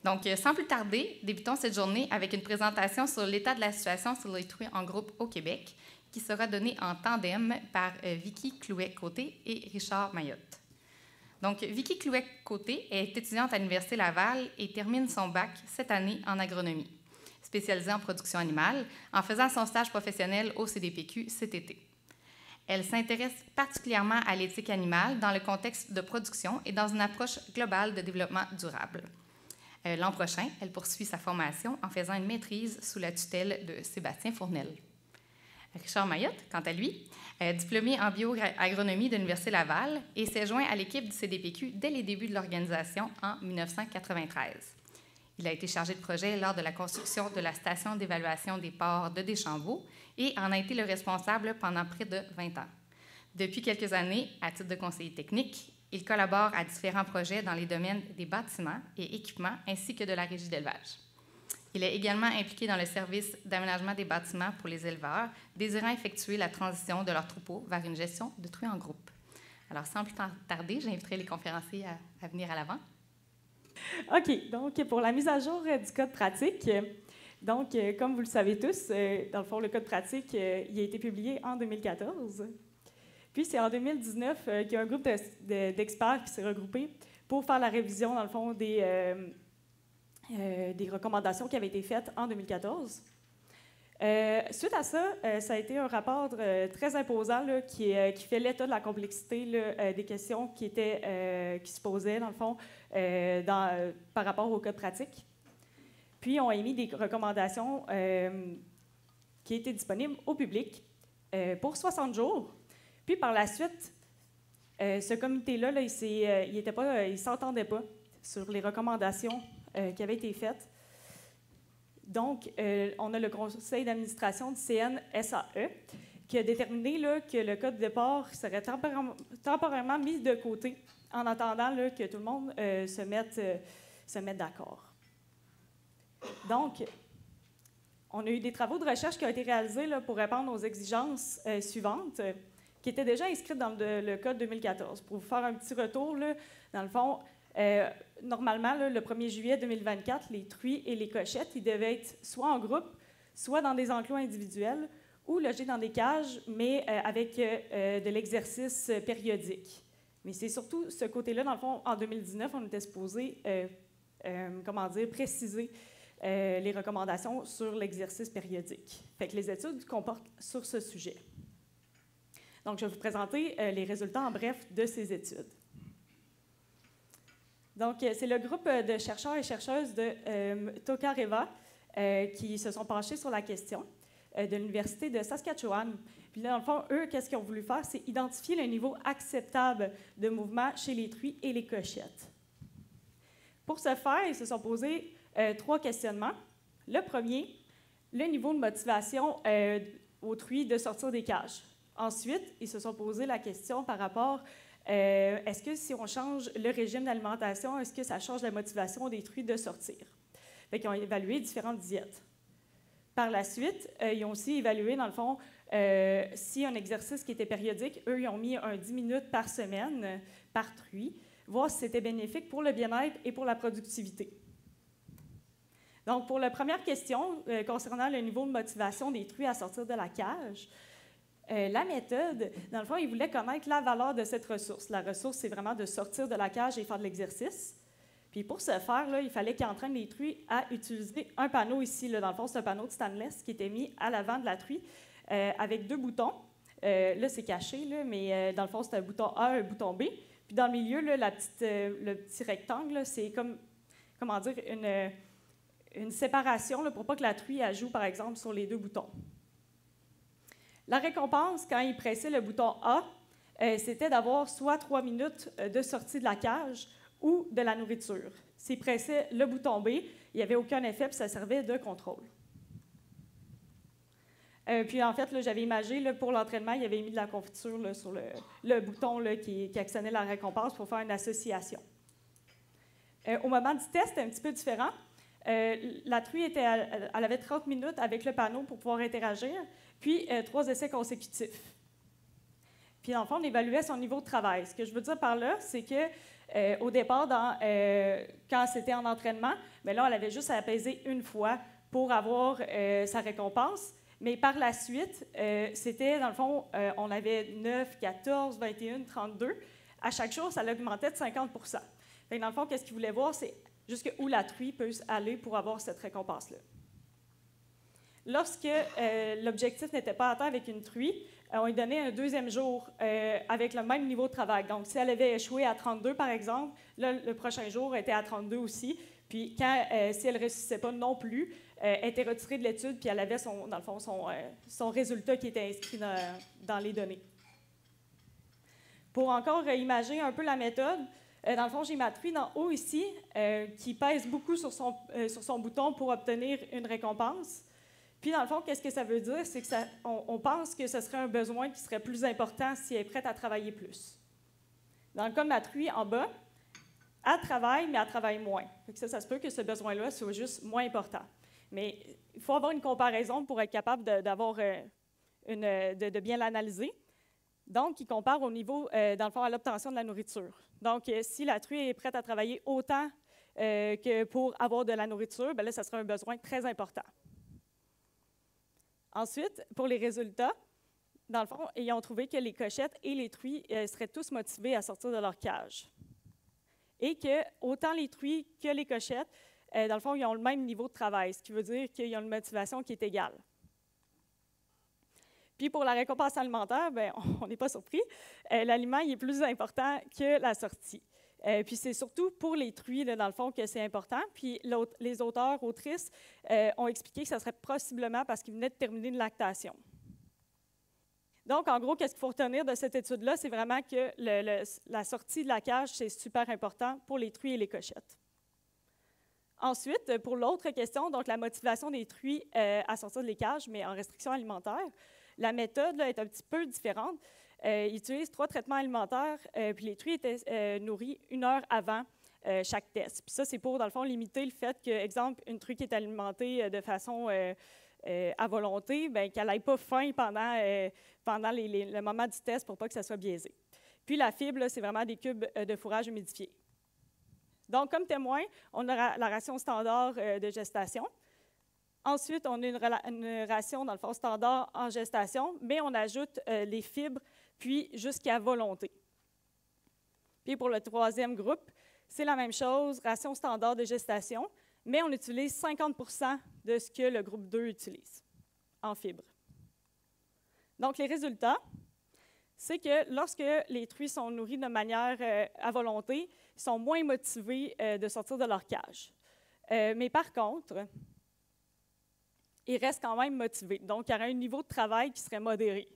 Donc, sans plus tarder, débutons cette journée avec une présentation sur l'état de la situation sur les truies en groupe au Québec, qui sera donnée en tandem par Vicky Clouet-Côté et Richard Mayotte. Donc, Vicky Clouet-Côté est étudiante à l'Université Laval et termine son bac cette année en agronomie, spécialisée en production animale, en faisant son stage professionnel au CDPQ cet été. Elle s'intéresse particulièrement à l'éthique animale dans le contexte de production et dans une approche globale de développement durable. L'an prochain, elle poursuit sa formation en faisant une maîtrise sous la tutelle de Sébastien Fournel. Richard Mayotte, quant à lui, diplômé en bioagronomie de l'Université Laval et s'est joint à l'équipe du CDPQ dès les débuts de l'organisation en 1993. Il a été chargé de projet lors de la construction de la station d'évaluation des ports de Deschambault et en a été le responsable pendant près de 20 ans. Depuis quelques années, à titre de conseiller technique, il collabore à différents projets dans les domaines des bâtiments et équipements ainsi que de la régie d'élevage. Il est également impliqué dans le service d'aménagement des bâtiments pour les éleveurs, désirant effectuer la transition de leurs troupeaux vers une gestion de truies en groupe. Alors, sans plus tarder, j'inviterai les conférenciers à venir à l'avant. OK. Donc, pour la mise à jour du code pratique, donc, comme vous le savez tous, dans le fond, le code pratique, il a été publié en 2014. Puis, c'est en 2019 qu'il y a un groupe d'experts qui s'est regroupé pour faire la révision, dans le fond, des recommandations qui avaient été faites en 2014. Suite à ça, ça a été un rapport très imposant là, qui fait l'état de la complexité là, des questions qui se posaient, dans le fond, par rapport au code pratique. Puis, on a émis des recommandations qui étaient disponibles au public pour 60 jours. Puis, par la suite, ce comité-là, là, il ne s'entendait pas sur les recommandations qui avaient été faites. Donc, on a le conseil d'administration du CNSAE qui a déterminé là, que le code de départ serait temporairement mis de côté en attendant là, que tout le monde se mette d'accord. Donc, on a eu des travaux de recherche qui ont été réalisés là, pour répondre aux exigences suivantes qui étaient déjà inscrites dans le Code 2014. Pour vous faire un petit retour, là, dans le fond, normalement, là, le 1er juillet 2024, les truies et les cochettes, ils devaient être soit en groupe, soit dans des enclos individuels ou logés dans des cages, mais avec de l'exercice périodique. Mais c'est surtout ce côté-là, dans le fond, en 2019, on était supposé, préciser les recommandations sur l'exercice périodique. Fait que les études comportent sur ce sujet. Donc, je vais vous présenter les résultats en bref de ces études. Donc, c'est le groupe de chercheurs et chercheuses de Tokareva qui se sont penchés sur la question de l'Université de Saskatchewan. Puis là, dans le fond, eux, qu'est-ce qu'ils ont voulu faire? C'est identifier le niveau acceptable de mouvement chez les truies et les cochettes. Pour ce faire, ils se sont posés 3 questionnements. Le premier, le niveau de motivation aux truies de sortir des cages. Ensuite, ils se sont posé la question par rapport est-ce que si on change le régime d'alimentation, est-ce que ça change la motivation des truies de sortir? Fait qu'ils ont évalué différentes diètes. Par la suite, ils ont aussi évalué, dans le fond, si un exercice qui était périodique, eux, ils ont mis 10 minutes par semaine par truie, voir si c'était bénéfique pour le bien-être et pour la productivité. Donc, pour la première question, concernant le niveau de motivation des truies à sortir de la cage, la méthode, dans le fond, ils voulaient connaître la valeur de cette ressource. La ressource, c'est vraiment de sortir de la cage et faire de l'exercice. Puis pour ce faire, là, il fallait qu'ils entraînent les truies à utiliser un panneau ici. Là, dans le fond, c'est un panneau de stainless qui était mis à l'avant de la truie avec 2 boutons. Là, c'est caché, là, mais dans le fond, c'est un bouton A, un bouton B. Puis dans le milieu, là, le petit rectangle, c'est comme, comment dire, une séparation là, pour pas que la truie joue, par exemple, sur les 2 boutons. La récompense, quand il pressait le bouton A, c'était d'avoir soit 3 minutes de sortie de la cage ou de la nourriture. S'il pressait le bouton B, il n'y avait aucun effet, puis ça servait de contrôle. Puis en fait, j'avais imagé, là, pour l'entraînement, il avait mis de la confiture là, sur le bouton là, qui actionnait la récompense pour faire une association. Au moment du test, c'était un petit peu différent. La truie elle avait 30 minutes avec le panneau pour pouvoir interagir, puis 3 essais consécutifs. Puis, dans le fond, on évaluait son niveau de travail. Ce que je veux dire par là, c'est que au départ, quand c'était en entraînement, bien là, elle avait juste à apaiser une fois pour avoir sa récompense. Mais par la suite, c'était, dans le fond, on avait 9, 14, 21, 32. À chaque jour, ça l'augmentait de 50 Fait que dans le fond, qu'est-ce qu'il voulait voir, c'est jusqu'où la truie peut aller pour avoir cette récompense-là. Lorsque l'objectif n'était pas atteint avec une truie, on lui donnait un deuxième jour avec le même niveau de travail. Donc, si elle avait échoué à 32, par exemple, là, le prochain jour était à 32 aussi. Puis, si elle ne réussissait pas non plus, elle était retirée de l'étude, puis elle avait, dans le fond, son résultat qui était inscrit dans les données. Pour encore imager un peu la méthode, dans le fond, j'ai ma truie en haut ici, qui pèse beaucoup sur son bouton pour obtenir une récompense. Puis, dans le fond, qu'est-ce que ça veut dire? C'est qu'on pense que ce serait un besoin qui serait plus important si elle est prête à travailler plus. Dans le cas de ma truie en bas, elle travaille, mais elle travaille moins. Ça se peut que ce besoin-là soit juste moins important. Mais il faut avoir une comparaison pour être capable de bien l'analyser. Donc, il compare au niveau, dans le fond, à l'obtention de la nourriture. Donc, si la truie est prête à travailler autant que pour avoir de la nourriture, bien là, ça serait un besoin très important. Ensuite, pour les résultats, dans le fond, ils ont trouvé que les cochettes et les truies seraient tous motivés à sortir de leur cage. Et que autant les truies que les cochettes, dans le fond, ils ont le même niveau de travail, ce qui veut dire qu'ils ont une motivation qui est égale. Puis pour la récompense alimentaire, bien, on n'est pas surpris, l'aliment est plus important que la sortie. Puis c'est surtout pour les truies, là, dans le fond, que c'est important. Puis les auteurs, autrices ont expliqué que ce serait possiblement parce qu'ils venaient de terminer une lactation. Donc, en gros, qu'est-ce qu'il faut retenir de cette étude-là? C'est vraiment que la sortie de la cage, c'est super important pour les truies et les cochettes. Ensuite, pour l'autre question, donc la motivation des truies à sortir des cages, mais en restriction alimentaire, la méthode là, est un petit peu différente. Ils utilisent 3 traitements alimentaires, puis les truies étaient nourries 1 heure avant chaque test. Puis ça, c'est pour, dans le fond, limiter le fait que, exemple, une truie qui est alimentée de façon à volonté, bien, qu'elle n'aille pas faim pendant le moment du test pour pas que ça soit biaisé. Puis la fibre, là, c'est vraiment des cubes de fourrage humidifiés. Donc, comme témoin, on a la ration standard de gestation. Ensuite, on a une ration, dans le fond, standard en gestation, mais on ajoute les fibres, puis jusqu'à volonté. Puis pour le troisième groupe, c'est la même chose, ration standard de gestation, mais on utilise 50 % de ce que le groupe 2 utilise en fibres. Donc, les résultats, c'est que lorsque les truies sont nourries de manière à volonté, ils sont moins motivés de sortir de leur cage. Mais par contre, ils restent quand même motivés. Donc, il y aura un niveau de travail qui serait modéré.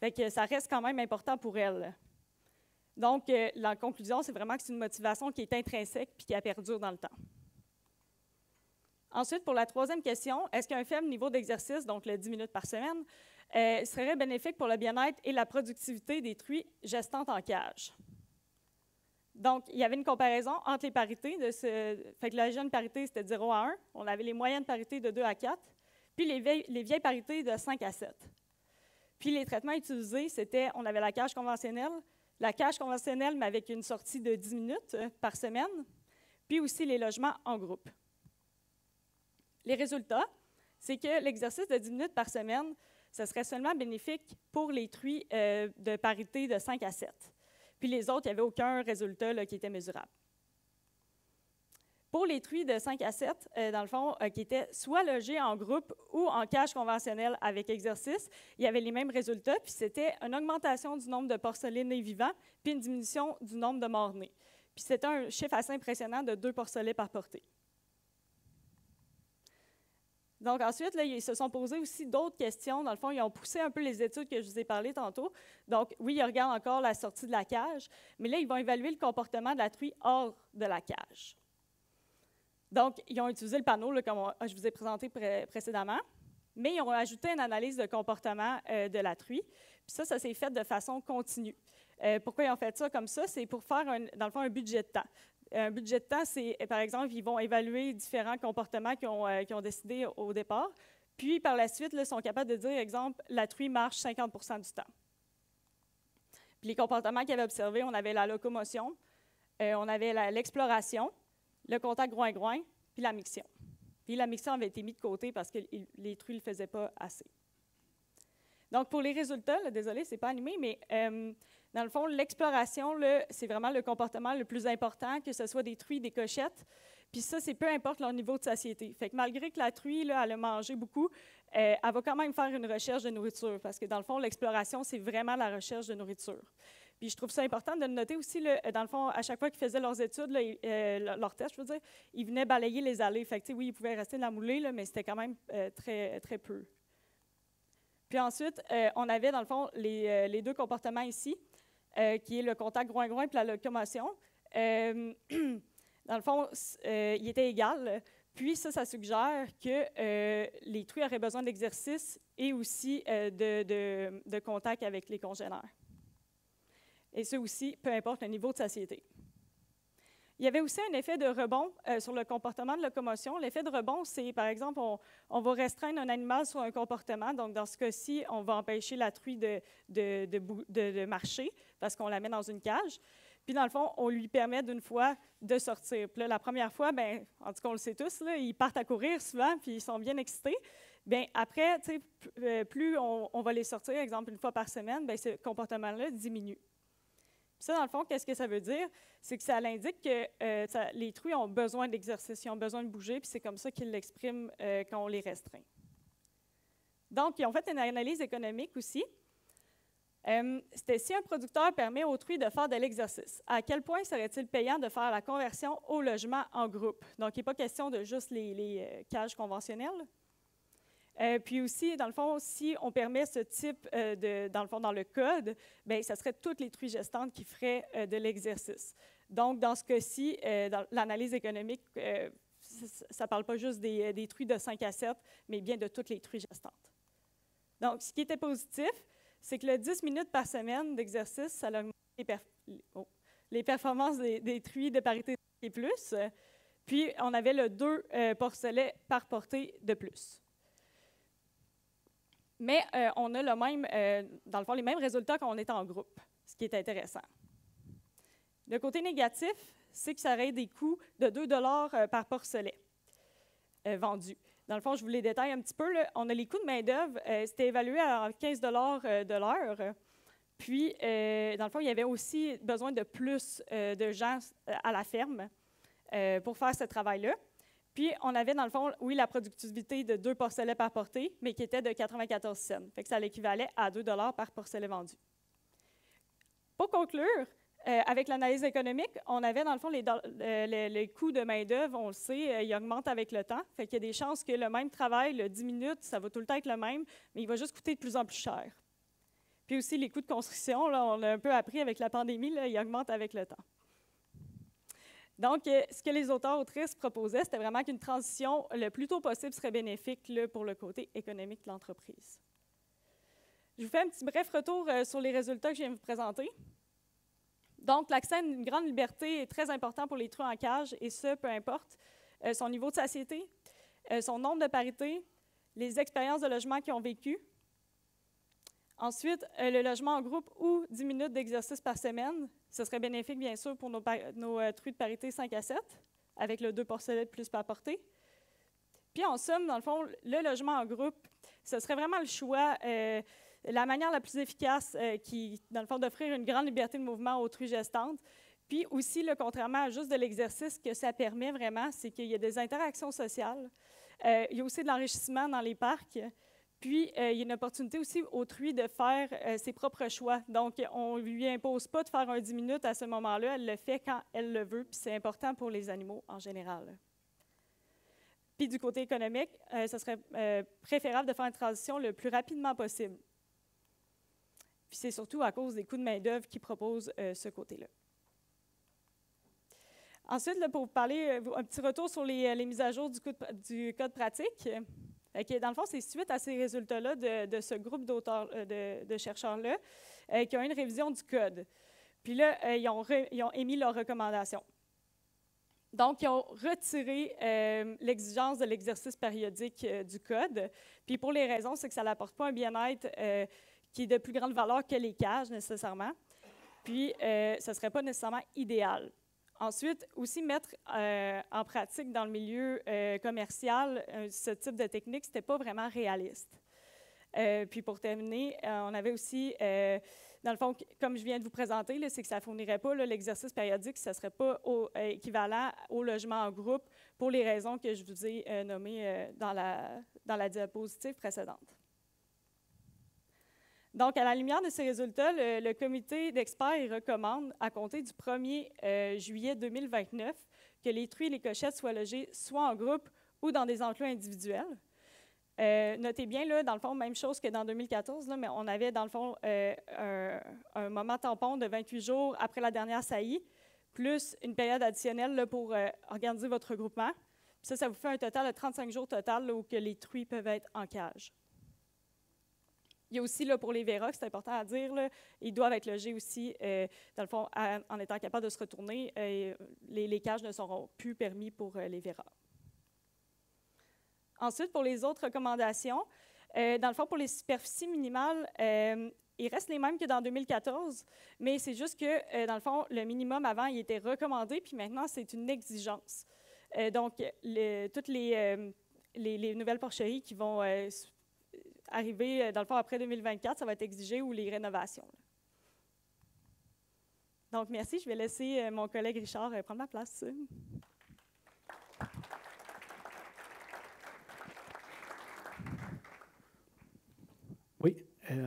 Fait que ça reste quand même important pour elles. Donc, la conclusion, c'est vraiment que c'est une motivation qui est intrinsèque puis qui perdure dans le temps. Ensuite, pour la troisième question, est-ce qu'un faible niveau d'exercice, donc le 10 minutes par semaine, serait bénéfique pour le bien-être et la productivité des truies gestantes en cage? Donc, il y avait une comparaison entre les parités. Fait que la jeune parité, c'était de 0 à 1. On avait les moyennes parités de 2 à 4. Puis les vieilles parités de 5 à 7. Puis les traitements utilisés, c'était, on avait la cage conventionnelle, mais avec une sortie de 10 minutes par semaine, puis aussi les logements en groupe. Les résultats, c'est que l'exercice de 10 minutes par semaine, ce serait seulement bénéfique pour les truies de parité de 5 à 7. Puis les autres, il n'y avait aucun résultat là, qui était mesurable. Pour les truies de 5 à 7, dans le fond, qui étaient soit logées en groupe ou en cage conventionnelle avec exercice, il y avait les mêmes résultats, puis c'était une augmentation du nombre de porcelets vivants, puis une diminution du nombre de morts-nés. Puis c'était un chiffre assez impressionnant de 2 porcelets par portée. Donc ensuite, là, ils se sont posés aussi d'autres questions. Dans le fond, ils ont poussé un peu les études que je vous ai parlé tantôt. Donc oui, ils regardent encore la sortie de la cage, mais là, ils vont évaluer le comportement de la truie hors de la cage. Donc, ils ont utilisé le panneau, là, comme je vous ai présenté précédemment, mais ils ont ajouté une analyse de comportement de la truie. Puis ça s'est fait de façon continue. Pourquoi ils ont fait ça comme ça? C'est pour faire, dans le fond, un budget de temps. Un budget de temps, c'est, par exemple, ils vont évaluer différents comportements qu'ils ont décidés au départ, puis par la suite, là, ils sont capables de dire, exemple, la truie marche 50 % du temps. Puis les comportements qu'ils avaient observés, on avait la locomotion, on avait l'exploration, le contact groin-groin, puis la miction. Puis la miction avait été mise de côté parce que les truies ne le faisaient pas assez. Donc, pour les résultats, là, désolé, ce n'est pas animé, mais dans le fond, l'exploration, c'est vraiment le comportement le plus important, que ce soit des truies, des cochettes. Puis ça, c'est peu importe leur niveau de satiété. Fait que malgré que la truie, là, elle a mangé beaucoup, elle va quand même faire une recherche de nourriture, parce que dans le fond, l'exploration, c'est vraiment la recherche de nourriture. Puis je trouve ça important de le noter aussi, là, dans le fond, à chaque fois qu'ils faisaient leurs études, là, leurs tests, je veux dire, ils venaient balayer les allées. Fait que, oui, ils pouvaient rester dans la moulée, là, mais c'était quand même très, très peu. Puis ensuite, on avait, dans le fond, les deux comportements ici, qui est le contact groin-groin et la locomotion. Dans le fond, il était égal. Puis ça suggère que les truies auraient besoin d'exercice et aussi de contact avec les congénères. Et ça aussi, peu importe le niveau de satiété. Il y avait aussi un effet de rebond sur le comportement de locomotion. L'effet de rebond, c'est, par exemple, on va restreindre un animal sur un comportement. Donc, dans ce cas-ci, on va empêcher la truie de marcher parce qu'on la met dans une cage. Puis, dans le fond, on lui permet d'une fois de sortir. Puis là, la première fois, bien, en tout cas, on le sait tous, là, ils partent à courir souvent, puis ils sont bien excités. Bien, après, plus on va les sortir, exemple, une fois par semaine, bien, ce comportement-là diminue. Ça, dans le fond, qu'est-ce que ça veut dire? C'est que ça indique que les truies ont besoin d'exercice, ils ont besoin de bouger, puis c'est comme ça qu'ils l'expriment quand on les restreint. Donc, ils ont fait une analyse économique aussi. C'était si un producteur permet aux truies de faire de l'exercice, à quel point serait-il payant de faire la conversion au logement en groupe? Donc, il n'est pas question de juste les cages conventionnelles. Puis aussi, dans le fond, si on permet ce type dans le code, bien, ça serait toutes les truies gestantes qui feraient de l'exercice. Donc, dans ce cas-ci, dans l'analyse économique, ça ne parle pas juste des truies de 5 à 7, mais bien de toutes les truies gestantes. Donc, ce qui était positif, c'est que le 10 minutes par semaine d'exercice, ça a augmenté les performances des truies de parité et plus. Puis, on avait le 2 porcelets par portée de plus. Mais on a dans le fond, les mêmes résultats quand on est en groupe, ce qui est intéressant. Le côté négatif, c'est que ça aurait des coûts de 2 $ par porcelet vendu. Dans le fond, je vous les détaille un petit peu. Là. On a les coûts de main-d'œuvre, c'était évalué à 15 $ de l'heure. Puis, dans le fond, il y avait aussi besoin de plus de gens à la ferme pour faire ce travail-là. Puis, on avait, dans le fond, oui, la productivité de 2 porcelets par portée, mais qui était de 94 cents. Fait que ça l'équivalait à 2 $ par porcelet vendu. Pour conclure, avec l'analyse économique, on avait, dans le fond, les coûts de main-d'œuvre, on le sait, ils augmentent avec le temps. Fait qu'il y a des chances que le même travail, le 10 minutes, ça va tout le temps être le même, mais il va juste coûter de plus en plus cher. Puis aussi, les coûts de construction, là, on a un peu appris avec la pandémie, là, ils augmentent avec le temps. Donc, ce que les auteurs-autrices proposaient, c'était vraiment qu'une transition le plus tôt possible serait bénéfique là, pour le côté économique de l'entreprise. Je vous fais un petit bref retour sur les résultats que je viens de vous présenter. Donc, l'accès à une grande liberté est très important pour les truies en cage, et ce, peu importe son niveau de satiété, son nombre de parités, les expériences de logement qu'ils ont vécues. Ensuite, le logement en groupe ou 10 minutes d'exercice par semaine, ce serait bénéfique, bien sûr, pour nos truies de parité 5 à 7, avec le 2 porcelets de plus par portée. Puis, en somme, dans le fond, le logement en groupe, ce serait vraiment le choix, la manière la plus efficace, dans le fond, d'offrir une grande liberté de mouvement aux truies gestantes. Puis aussi, là, contrairement à juste de l'exercice, ce que ça permet vraiment, c'est qu'il y a des interactions sociales. Il y a aussi de l'enrichissement dans les parcs. Puis, il y a une opportunité aussi aux truies de faire ses propres choix. Donc, on ne lui impose pas de faire un 10 minutes à ce moment-là. Elle le fait quand elle le veut, puis c'est important pour les animaux en général. Puis, du côté économique, ce serait préférable de faire une transition le plus rapidement possible. Puis, c'est surtout à cause des coûts de main-d'œuvre qui proposent ce côté-là. Ensuite, là, pour vous parler, un petit retour sur les mises à jour du code pratique. Dans le fond, c'est suite à ces résultats-là de ce groupe d'auteurs, de chercheurs-là, qui ont eu une révision du code. Puis là, ils ont émis leurs recommandations. Donc, ils ont retiré l'exigence de l'exercice périodique du code. Puis pour les raisons, c'est que ça n'apporte pas un bien-être qui est de plus grande valeur que les cages, nécessairement. Puis, ce ne serait pas nécessairement idéal. Ensuite, aussi mettre en pratique dans le milieu commercial ce type de technique, ce n'était pas vraiment réaliste. Puis pour terminer, on avait aussi, dans le fond, comme je viens de vous présenter, c'est que ça ne fournirait pas l'exercice périodique, ça ne serait pas équivalent au logement en groupe pour les raisons que je vous ai nommées dans la diapositive précédente. Donc, à la lumière de ces résultats, le comité d'experts recommande, à compter du 1er juillet 2029, que les truies et les cochettes soient logées soit en groupe ou dans des enclos individuels. Notez bien, là, dans le fond, même chose que dans 2014, là, mais on avait, dans le fond, un moment tampon de 28 jours après la dernière saillie, plus une période additionnelle là, pour organiser votre regroupement. Puis ça vous fait un total de 35 jours total là, où que les truies peuvent être en cage. Il y a aussi, là, pour les verras, c'est important à dire, là, ils doivent être logés aussi, dans le fond, en étant capables de se retourner. Les cages ne seront plus permis pour les verras. Ensuite, pour les autres recommandations, dans le fond, pour les superficies minimales, ils restent les mêmes que dans 2014, mais c'est juste que, dans le fond, le minimum avant, il était recommandé, puis maintenant, c'est une exigence. Donc, toutes les nouvelles porcheries qui vont arriver, dans le fond, après 2024, ça va être exigé, ou les rénovations. Donc, merci. Je vais laisser mon collègue Richard prendre ma place. Oui,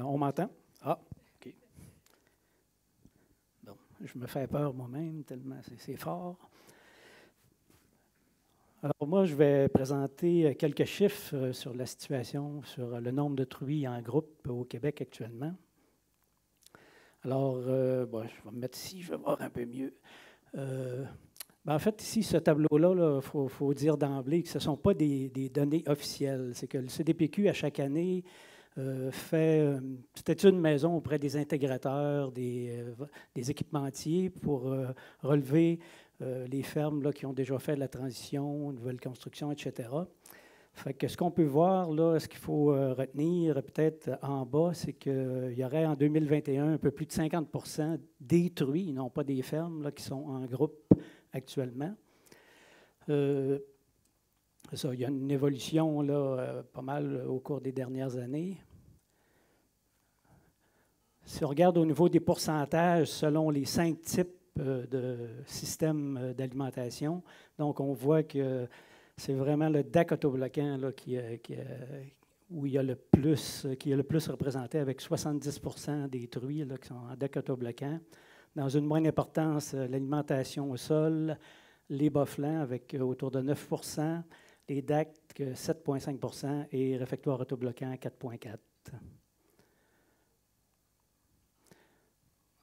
on m'entend? Ah, OK. Bon, je me fais peur moi-même, tellement c'est fort. Alors moi, je vais présenter quelques chiffres sur la situation, sur le nombre de truies en groupe au Québec actuellement. Alors, bon, je vais me mettre ici, je vais voir un peu mieux. En fait, ici, ce tableau-là, il faut dire d'emblée que ce ne sont pas des données officielles. C'est que le CDPQ, à chaque année, fait une petite étude maison auprès des intégrateurs, des équipementiers pour relever les fermes là, qui ont déjà fait la transition, nouvelle construction, etc. Fait que ce qu'on peut voir, là, ce qu'il faut retenir peut-être en bas, c'est qu'il y aurait en 2021 un peu plus de 50% des truies, non pas des fermes, là, qui sont en groupe actuellement. Ça, il y a une évolution là, pas mal au cours des dernières années. Si on regarde au niveau des pourcentages selon les 5 types de systèmes d'alimentation, donc on voit que c'est vraiment le DAC autobloquant là, où il y a le plus, qui est le plus représenté avec 70% des truies là, qui sont en DAC autobloquant. Dans une moindre importance, l'alimentation au sol, les bas-flancs avec autour de 9%, les DAC 7,5% et réfectoire autobloquant 4,4%.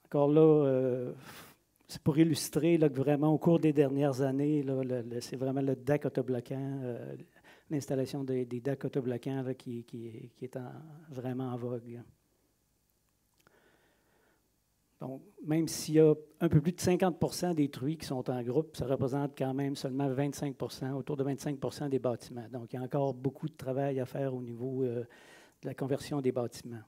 Encore là, c'est pour illustrer là, que vraiment au cours des dernières années, c'est vraiment le DAC autobloquant, l'installation des DAC autobloquants là, qui est vraiment en vogue. Donc, même s'il y a un peu plus de 50% des truies qui sont en groupe, ça représente quand même seulement 25%, autour de 25% des bâtiments. Donc, il y a encore beaucoup de travail à faire au niveau de la conversion des bâtiments.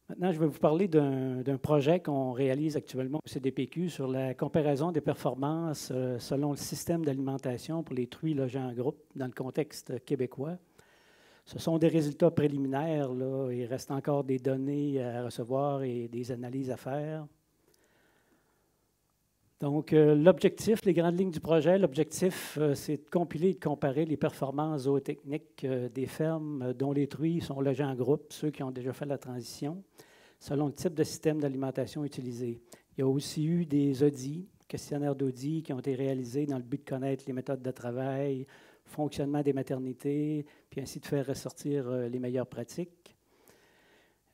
Maintenant, je vais vous parler d'un projet qu'on réalise actuellement au CDPQ sur la comparaison des performances selon le système d'alimentation pour les truies logées en groupe dans le contexte québécois. Ce sont des résultats préliminaires, là. Il reste encore des données à recevoir et des analyses à faire. Donc, l'objectif, les grandes lignes du projet, l'objectif, c'est de compiler et de comparer les performances zootechniques des fermes dont les truies sont logées en groupe, ceux qui ont déjà fait la transition, selon le type de système d'alimentation utilisé. Il y a aussi eu des audits, questionnaires d'audit qui ont été réalisés dans le but de connaître les méthodes de travail, fonctionnement des maternités, puis ainsi de faire ressortir les meilleures pratiques.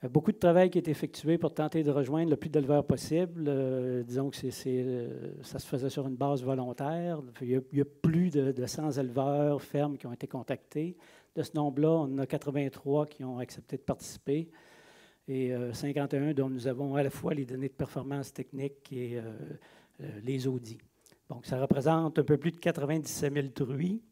Beaucoup de travail qui est effectué pour tenter de rejoindre le plus d'éleveurs possible. Disons que ça se faisait sur une base volontaire. Il y a plus de 100 éleveurs, fermes qui ont été contactés. De ce nombre-là, on a 83 qui ont accepté de participer et 51 dont nous avons à la fois les données de performance technique et les audits. Donc, ça représente un peu plus de 97 000 truies,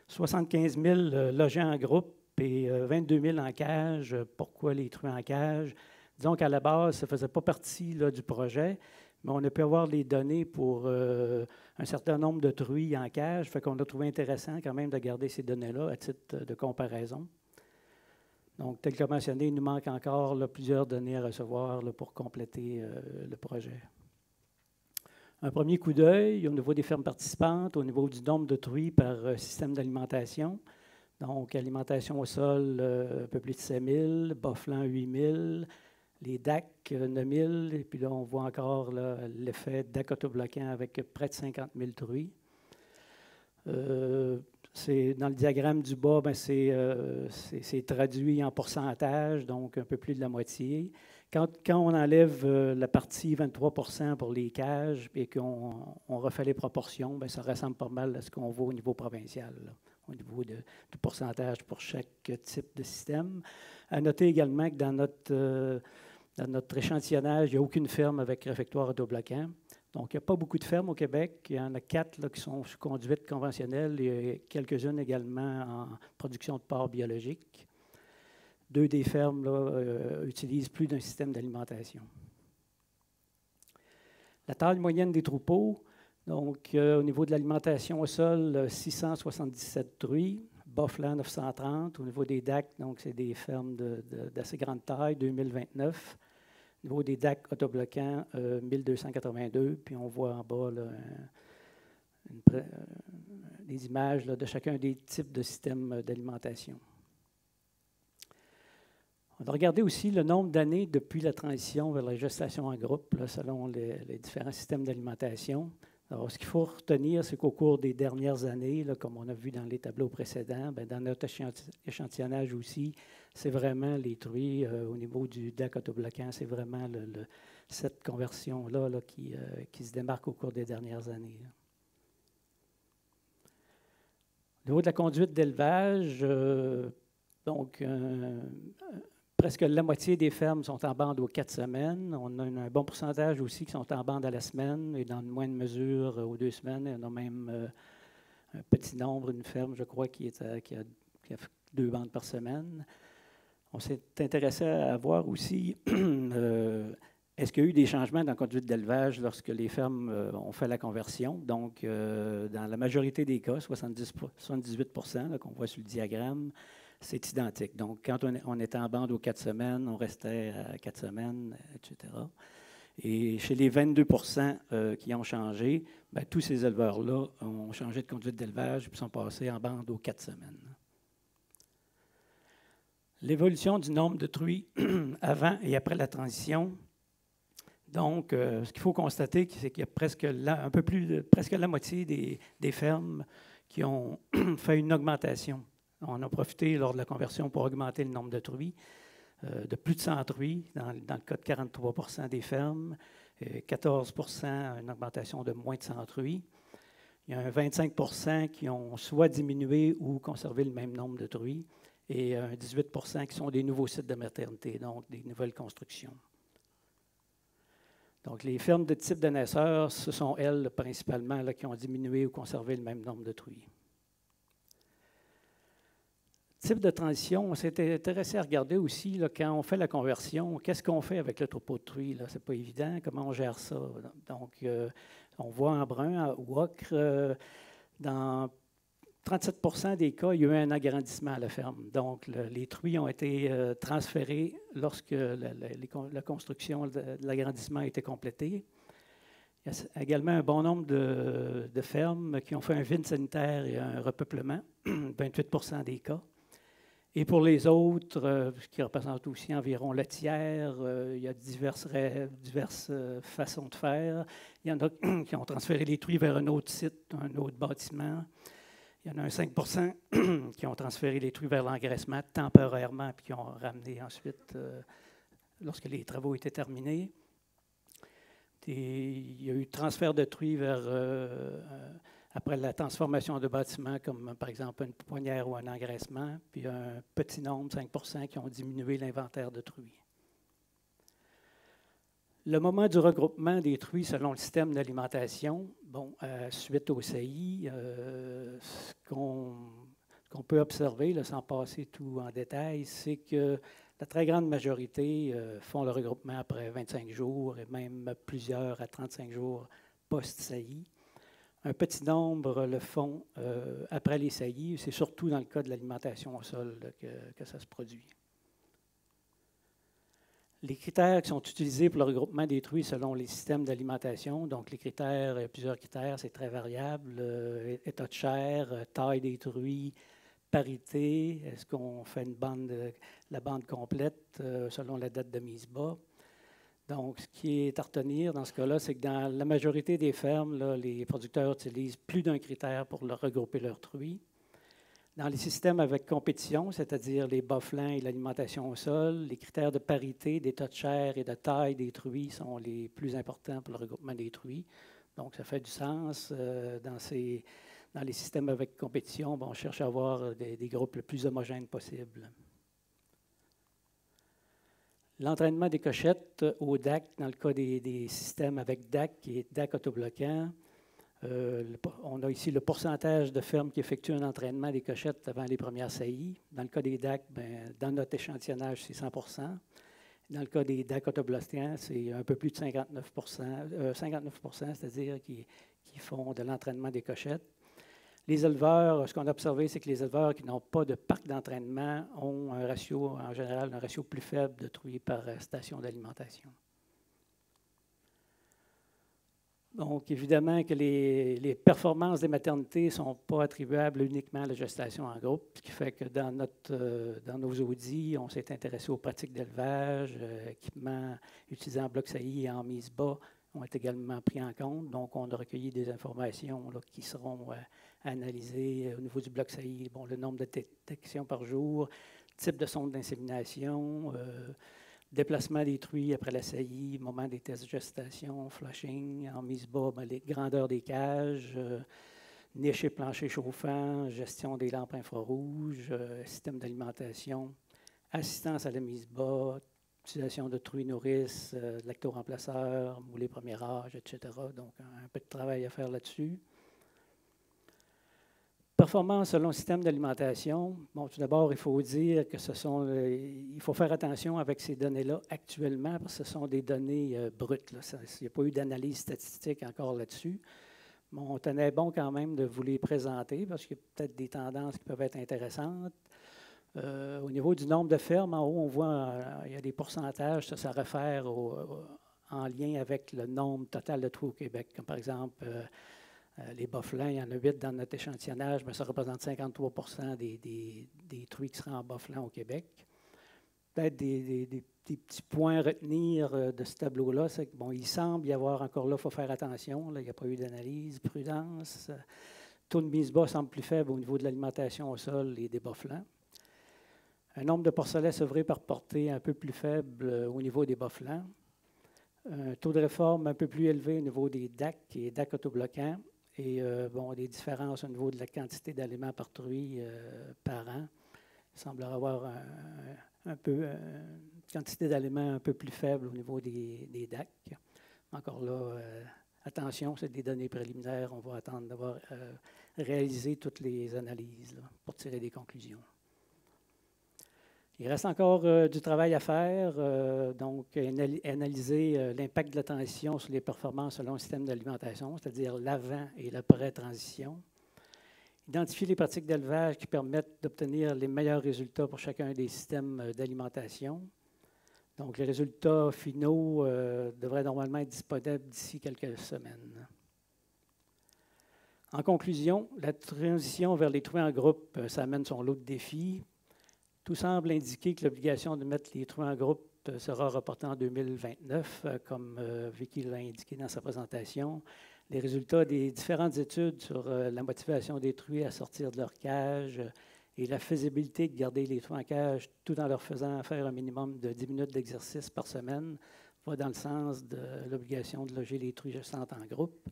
75 000 logés en groupe, et 22 000 en cage. Pourquoi les truies en cage? Disons qu'à la base, ça ne faisait pas partie là, du projet, mais on a pu avoir les données pour un certain nombre de truies en cage, fait qu'on a trouvé intéressant quand même de garder ces données-là à titre de comparaison. Donc, tel que mentionné, il nous manque encore là, plusieurs données à recevoir là, pour compléter le projet. Un premier coup d'œil au niveau des fermes participantes, au niveau du nombre de truies par système d'alimentation. Donc, alimentation au sol, un peu plus de 7 000, bas-flanc 8 000, les DAC 9 000, et puis là, on voit encore l'effet DAC autobloquant avec près de 50 000 truies. Dans le diagramme du bas, c'est traduit en pourcentage, donc un peu plus de la moitié. Quand on enlève la partie 23 % pour les cages et qu'on refait les proportions, ça ressemble pas mal à ce qu'on voit au niveau provincial, là, au niveau du pourcentage pour chaque type de système. À noter également que dans notre échantillonnage, il n'y a aucune ferme avec réfectoire autobloquant. Donc, il n'y a pas beaucoup de fermes au Québec. Il y en a 4 là, qui sont sous conduite conventionnelle et quelques-unes également en production de porc biologique. 2 des fermes là, utilisent plus d'un système d'alimentation. La taille moyenne des troupeaux, donc au niveau de l'alimentation au sol, 677 truies, bas-flanc 930. Au niveau des DAC, donc c'est des fermes d'assez grande taille, 2029. Au niveau des DAC autobloquants, 1282. Puis on voit en bas là, des images là, de chacun des types de systèmes d'alimentation. On va regarder aussi le nombre d'années depuis la transition vers la gestation en groupe, là, selon les différents systèmes d'alimentation. Alors, ce qu'il faut retenir, c'est qu'au cours des dernières années, là, comme on a vu dans les tableaux précédents, dans notre échantillonnage aussi, c'est vraiment les truies au niveau du DAC autobloquant, c'est vraiment cette conversion-là là, qui se démarque au cours des dernières années. Là. Au niveau de la conduite d'élevage, presque la moitié des fermes sont en bande aux 4 semaines. On a un bon pourcentage aussi qui sont en bande à la semaine et dans une moindre mesure aux 2 semaines. On a même un petit nombre, une ferme, je crois, qui a 2 bandes par semaine. On s'est intéressé à voir aussi est-ce qu'il y a eu des changements dans la conduite d'élevage lorsque les fermes ont fait la conversion. Donc, dans la majorité des cas, 78 % qu'on voit sur le diagramme, c'est identique. Donc, quand on était en bande aux 4 semaines, on restait à 4 semaines, etc. Et chez les 22 % qui ont changé, tous ces éleveurs-là ont changé de conduite d'élevage et sont passés en bande aux 4 semaines. L'évolution du nombre de truies avant et après la transition. Donc, ce qu'il faut constater, c'est qu'il y a presque la moitié des fermes qui ont fait une augmentation. On a profité lors de la conversion pour augmenter le nombre de truies, de plus de 100 truies, dans le cas de 43 % des fermes, 14 % une augmentation de moins de 100 truies. Il y a un 25 % qui ont soit diminué ou conservé le même nombre de truies, et un 18 % qui sont des nouveaux sites de maternité, donc des nouvelles constructions. Donc, les fermes de type de naisseurs, ce sont elles principalement là, qui ont diminué ou conservé le même nombre de truies. Type de transition, on s'est intéressé à regarder aussi, là, quand on fait la conversion, qu'est-ce qu'on fait avec le troupeau de truies? Ce n'est pas évident, comment on gère ça? Donc, on voit en brun, ou ocre, dans 37 % des cas, il y a eu un agrandissement à la ferme. Donc, les truies ont été transférées lorsque la construction de l'agrandissement a été complétée. Il y a également un bon nombre de fermes qui ont fait un vide sanitaire et un repeuplement, 28 % des cas. Et pour les autres, ce qui représente aussi environ le tiers, il y a diverses façons de faire. Il y en a qui ont transféré les truies vers un autre site, un autre bâtiment. Il y en a un 5 % qui ont transféré les truies vers l'engraissement temporairement, puis qui ont ramené ensuite lorsque les travaux étaient terminés. Il y a eu transfert de truies après la transformation de bâtiments, comme par exemple une pouponnière ou un engraissement, puis un petit nombre, 5 % qui ont diminué l'inventaire de truies. Le moment du regroupement des truies selon le système d'alimentation, suite au CI, ce qu'on peut observer, là, sans passer tout en détail, c'est que La très grande majorité font le regroupement après 25 jours et même plusieurs à 35 jours post-saillie. Un petit nombre le font après les saillies. C'est surtout dans le cas de l'alimentation au sol que ça se produit. Les critères qui sont utilisés pour le regroupement des truies selon les systèmes d'alimentation, donc les critères, il y a plusieurs critères, c'est très variable. État de chair, taille des truies, parité, est-ce qu'on fait la bande complète selon la date de mise bas. Donc, ce qui est à retenir dans ce cas-là, c'est que dans la majorité des fermes, là, les producteurs utilisent plus d'un critère pour regrouper leurs truies. Dans les systèmes avec compétition, c'est-à-dire les bas-flancs et l'alimentation au sol, les critères de parité, d'état de chair et de taille des truies sont les plus importants pour le regroupement des truies. Donc, ça fait du sens. Dans les systèmes avec compétition, on cherche à avoir des groupes le plus homogènes possible. L'entraînement des cochettes au DAC, dans le cas des systèmes avec DAC et DAC autobloquant, on a ici le pourcentage de fermes qui effectuent un entraînement des cochettes avant les premières saillies. Dans le cas des DAC, dans notre échantillonnage, c'est 100 %. Dans le cas des DAC autobloquants, c'est un peu plus de 59 c'est-à-dire qui font de l'entraînement des cochettes. Les éleveurs, ce qu'on a observé, c'est que les éleveurs qui n'ont pas de parc d'entraînement ont un ratio, en général, un ratio plus faible de truies par station d'alimentation. Donc, évidemment que les performances des maternités ne sont pas attribuables uniquement à la gestation en groupe, ce qui fait que dans nos audits, on s'est intéressé aux pratiques d'élevage, équipements utilisés en bloc saillie et en mise bas ont été également pris en compte. Donc, on a recueilli des informations là, qui seront analysées au niveau du bloc saillie. Le nombre de détections par jour, type de sonde d'insémination, déplacement des truies après la saillie, moment des tests de gestation, flushing, en mise bas, les grandeurs des cages, niche et plancher chauffant, gestion des lampes infrarouges, système d'alimentation, assistance à la mise bas, utilisation de truies nourrices, lacto-remplaceurs, moulés premier âge, etc. Donc, un peu de travail à faire là-dessus. Performance selon le système d'alimentation. Tout d'abord, il faut dire que il faut faire attention avec ces données-là actuellement, parce que ce sont des données brutes. Là. Il n'y a pas eu d'analyse statistique encore là-dessus. On tenait bon quand même de vous les présenter, parce qu'il y a peut-être des tendances qui peuvent être intéressantes. Au niveau du nombre de fermes, en haut, on voit il y a des pourcentages, ça réfère en lien avec le nombre total de truies au Québec. Comme par exemple, les bas-flancs, il y en a 8 dans notre échantillonnage, mais ça représente 53 % des truies qui seraient en bas-flancs au Québec. Peut-être des petits points à retenir de ce tableau-là, c'est qu'il semble y avoir encore là, il faut faire attention, là, il n'y a pas eu d'analyse, prudence. Taux de mise bas semble plus faible au niveau de l'alimentation au sol et des bas-flancs. Un nombre de porcelets sevrés par portée un peu plus faible au niveau des bas-flancs. Un taux de réforme un peu plus élevé au niveau des DAC et DAC autobloquants. Et des différences au niveau de la quantité d'aliments par truie par an. Il semblerait avoir une quantité d'aliments un peu plus faible au niveau des DAC. Encore là, attention, c'est des données préliminaires. On va attendre d'avoir réalisé toutes les analyses là, pour tirer des conclusions. Il reste encore du travail à faire, donc analyser l'impact de la transition sur les performances selon le système d'alimentation, c'est-à-dire l'avant et l'après-transition. Identifier les pratiques d'élevage qui permettent d'obtenir les meilleurs résultats pour chacun des systèmes d'alimentation. Donc, les résultats finaux devraient normalement être disponibles d'ici quelques semaines. En conclusion, la transition vers les truies en groupe, ça amène son lot de défis. Tout semble indiquer que l'obligation de mettre les truies en groupe sera reportée en 2029, comme Vicky l'a indiqué dans sa présentation. Les résultats des différentes études sur la motivation des truies à sortir de leur cage et la faisabilité de garder les truies en cage tout en leur faisant faire un minimum de 10 minutes d'exercice par semaine va dans le sens de l'obligation de loger les truies gestantes en groupe.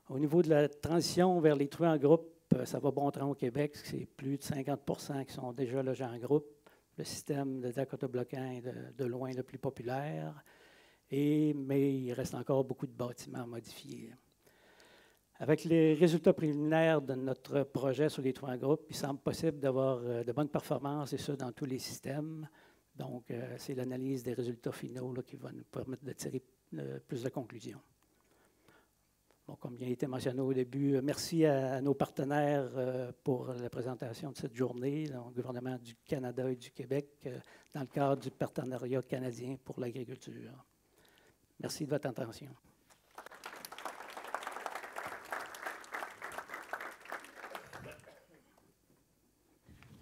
Au niveau de la transition vers les truies en groupe, ça va bon train au Québec, c'est plus de 50 % qui sont déjà logés en groupe. Le système de DAC autobloquant est de loin le plus populaire, mais il reste encore beaucoup de bâtiments à modifier. Avec les résultats préliminaires de notre projet sur les truies en groupe, il semble possible d'avoir de bonnes performances, et ça dans tous les systèmes. Donc, c'est l'analyse des résultats finaux là, qui va nous permettre de tirer plus de conclusions. Bon, comme il a été mentionné au début, merci à nos partenaires pour la présentation de cette journée, le gouvernement du Canada et du Québec, dans le cadre du partenariat canadien pour l'agriculture. Merci de votre attention.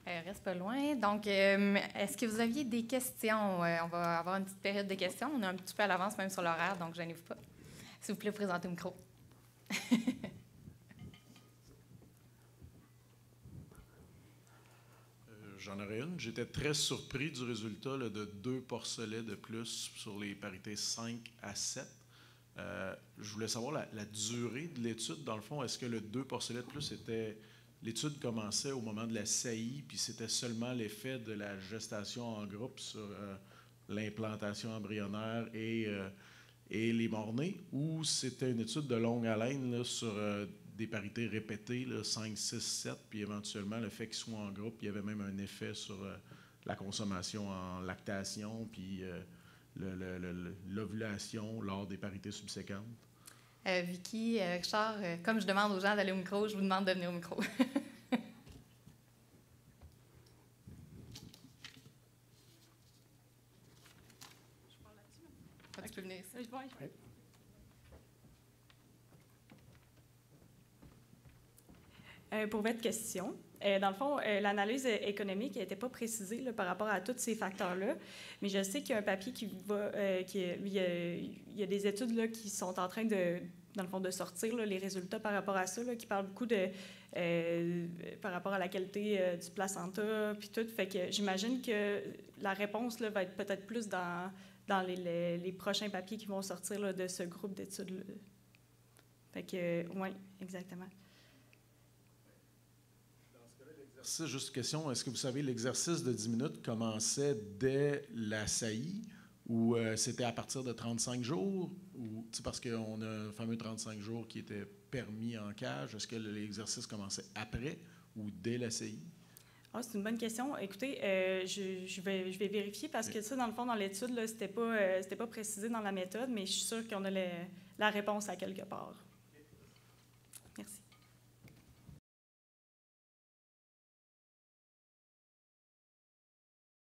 Reste pas loin. Donc, est-ce que vous aviez des questions? On va avoir une petite période de questions. On est un petit peu à l'avance même sur l'horaire, donc gênez-vous pas. S'il vous plaît, présentez le micro. J'en aurais une. J'étais très surpris du résultat là, de 2 porcelets de plus sur les parités 5 à 7. Je voulais savoir la durée de l'étude. Dans le fond, est-ce que le 2 porcelets de plus était... L'étude commençait au moment de la saillie, puis c'était seulement l'effet de la gestation en groupe sur l'implantation embryonnaire et les mornées, ou c'était une étude de longue haleine là, sur des parités répétées, là, 5, 6, 7, puis éventuellement le fait qu'ils soient en groupe, il y avait même un effet sur la consommation en lactation, puis l'ovulation lors des parités subséquentes? Vicky, Richard, comme je demande aux gens d'aller au micro, je vous demande de venir au micro. Tu peux venir ici. Pour votre question, dans le fond, l'analyse économique n'était pas précisée là, par rapport à tous ces facteurs-là, mais je sais qu'il y a un papier qui va, il y a des études là, qui sont en train de, dans le fond, de sortir là, les résultats par rapport à ça, là, qui parlent beaucoup de, par rapport à la qualité du placenta, puis tout. Fait que j'imagine que la réponse là, va être peut-être plus dans les prochains papiers qui vont sortir là, de ce groupe d'études-là. Fait que, oui, exactement. Juste une question, est-ce que vous savez, l'exercice de 10 minutes commençait dès la saillie ou c'était à partir de 35 jours? Ou, parce qu'on a un fameux 35 jours qui était permis en cage. Est-ce que l'exercice commençait après ou dès la saillie? Ah, c'est une bonne question. Écoutez, je vais vérifier parce que ça, dans le fond, dans l'étude, c'était pas précisé dans la méthode, mais je suis sûre qu'on a la réponse à quelque part. Merci.